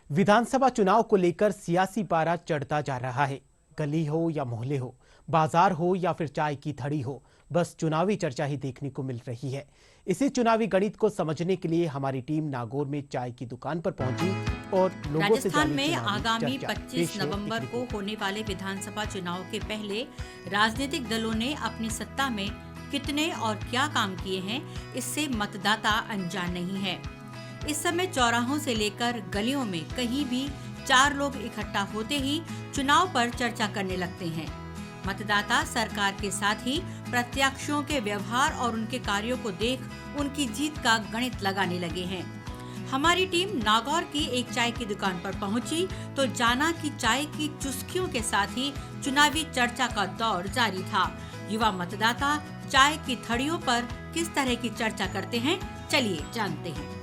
विधानसभा चुनाव को लेकर सियासी पारा चढ़ता जा रहा है। गली हो या मोहल्ले हो, बाजार हो या फिर चाय की थड़ी हो, बस चुनावी चर्चा ही देखने को मिल रही है। इसी चुनावी गणित को समझने के लिए हमारी टीम नागौर में चाय की दुकान पर पहुंची और लोगों से राजस्थान में आगामी 25 नवंबर को होने वाले विधानसभा चुनाव के पहले राजनीतिक दलों ने अपनी सत्ता में कितने और क्या काम किए हैं, इससे मतदाता अनजान नहीं है। इस समय चौराहों से लेकर गलियों में कहीं भी 4 लोग इकट्ठा होते ही चुनाव पर चर्चा करने लगते हैं। मतदाता सरकार के साथ ही प्रत्याशियों के व्यवहार और उनके कार्यों को देख उनकी जीत का गणित लगाने लगे हैं। हमारी टीम नागौर की एक चाय की दुकान पर पहुंची तो जाना कि चाय की चुस्कियों के साथ ही चुनावी चर्चा का दौर जारी था। युवा मतदाता चाय की थड़ियों पर किस तरह की चर्चा करते हैं, चलिए जानते हैं।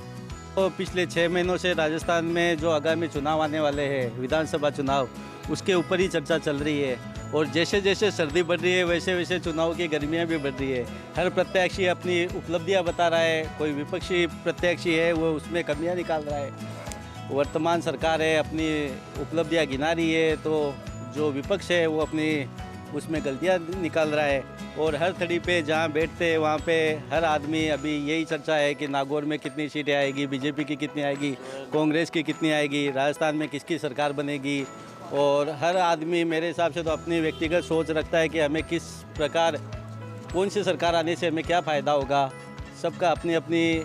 तो पिछले 6 महीनों से राजस्थान में जो आगामी चुनाव आने वाले हैं, विधानसभा चुनाव, उसके ऊपर ही चर्चा चल रही है। और जैसे जैसे सर्दी बढ़ रही है वैसे वैसे चुनाव की गर्मियां भी बढ़ रही है। हर प्रत्याशी अपनी उपलब्धियां बता रहा है। कोई विपक्षी प्रत्याशी है वो उसमें कमियां निकाल रहा है। वर्तमान सरकार है अपनी उपलब्धियां गिना रही है, तो जो विपक्ष है वो अपनी उसमें गलतियां निकाल रहा है। और हर थड़ी पे जहाँ बैठते हैं वहाँ पे हर आदमी अभी यही चर्चा है कि नागौर में कितनी सीटें आएगी, बीजेपी की कितनी आएगी, कांग्रेस की कितनी आएगी, राजस्थान में किसकी सरकार बनेगी। और हर आदमी मेरे हिसाब से तो अपनी व्यक्तिगत सोच रखता है कि हमें किस प्रकार, कौन सी सरकार आने से हमें क्या फ़ायदा होगा। सबका अपनी अपनी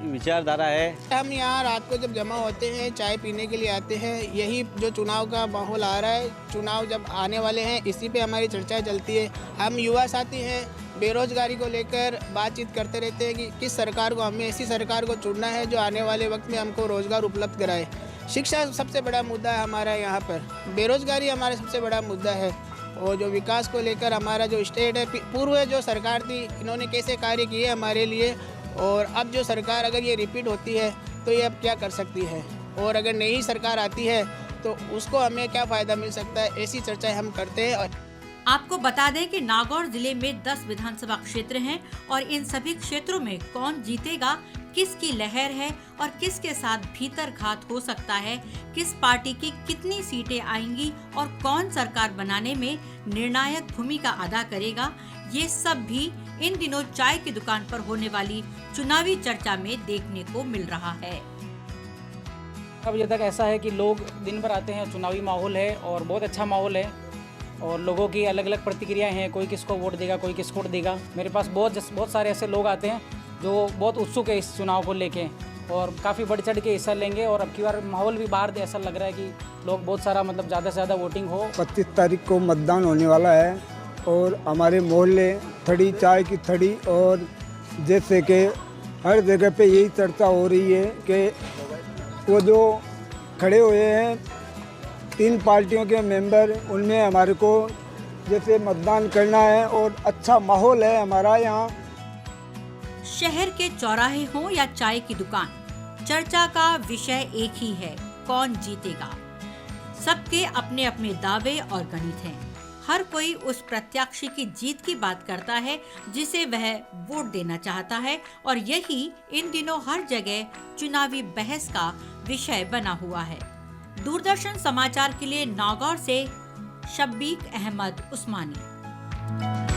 विचारधारा है। हम यहाँ रात को जब जमा होते हैं, चाय पीने के लिए आते हैं। यही जो चुनाव का माहौल आ रहा है, चुनाव जब आने वाले हैं, इसी पे हमारी चर्चा चलती है। हम युवा साथी हैं, बेरोजगारी को लेकर बातचीत करते रहते हैं कि किस सरकार को, हमें ऐसी सरकार को चुनना है जो आने वाले वक्त में हमको रोजगार उपलब्ध कराए। शिक्षा सबसे बड़ा मुद्दा है हमारा यहाँ पर, बेरोजगारी हमारा सबसे बड़ा मुद्दा है। और जो विकास को लेकर हमारा जो स्टेट है, पूर्व जो सरकार थी, इन्होंने कैसे कार्य किए हमारे लिए, और अब जो सरकार अगर ये रिपीट होती है तो ये अब क्या कर सकती है, और अगर नई सरकार आती है तो उसको हमें क्या फ़ायदा मिल सकता है, ऐसी चर्चाएं हम करते हैं। आपको बता दें कि नागौर जिले में 10 विधानसभा क्षेत्र हैं और इन सभी क्षेत्रों में कौन जीतेगा, किसकी लहर है और किसके साथ भीतर घात हो सकता है, किस पार्टी की कितनी सीटें आएंगी और कौन सरकार बनाने में निर्णायक भूमिका अदा करेगा, ये सब भी इन दिनों चाय की दुकान पर होने वाली चुनावी चर्चा में देखने को मिल रहा है। अब ये तक ऐसा है कि लोग दिन भर आते हैं, चुनावी माहौल है और बहुत अच्छा माहौल है और लोगों की अलग अलग प्रतिक्रियाएं हैं। कोई किसको वोट देगा, कोई किसको वोट देगा। मेरे पास बहुत सारे ऐसे लोग आते हैं जो बहुत उत्सुक है इस चुनाव को लेके और काफ़ी बढ़ चढ़ के हिस्सा लेंगे। और अब की बार माहौल भी बाहर ऐसा लग रहा है कि लोग बहुत सारा, मतलब ज़्यादा से ज़्यादा वोटिंग हो। 25 तारीख को मतदान होने वाला है और हमारे मोहल्ले थड़ी, चाय की थड़ी, और जैसे कि हर जगह पे यही चर्चा हो रही है कि वो जो खड़े हुए हैं 3 पार्टियों के मेंबर, उनमें हमारे को जैसे मतदान करना है और अच्छा माहौल है हमारा यहाँ। शहर के चौराहे हो या चाय की दुकान, चर्चा का विषय एक ही है, कौन जीतेगा। सबके अपने अपने दावे और गणित हैं। हर कोई उस प्रत्याशी की जीत की बात करता है जिसे वह वोट देना चाहता है और यही इन दिनों हर जगह चुनावी बहस का विषय बना हुआ है। दूरदर्शन समाचार के लिए नागौर से शब्बीर अहमद उस्मानी।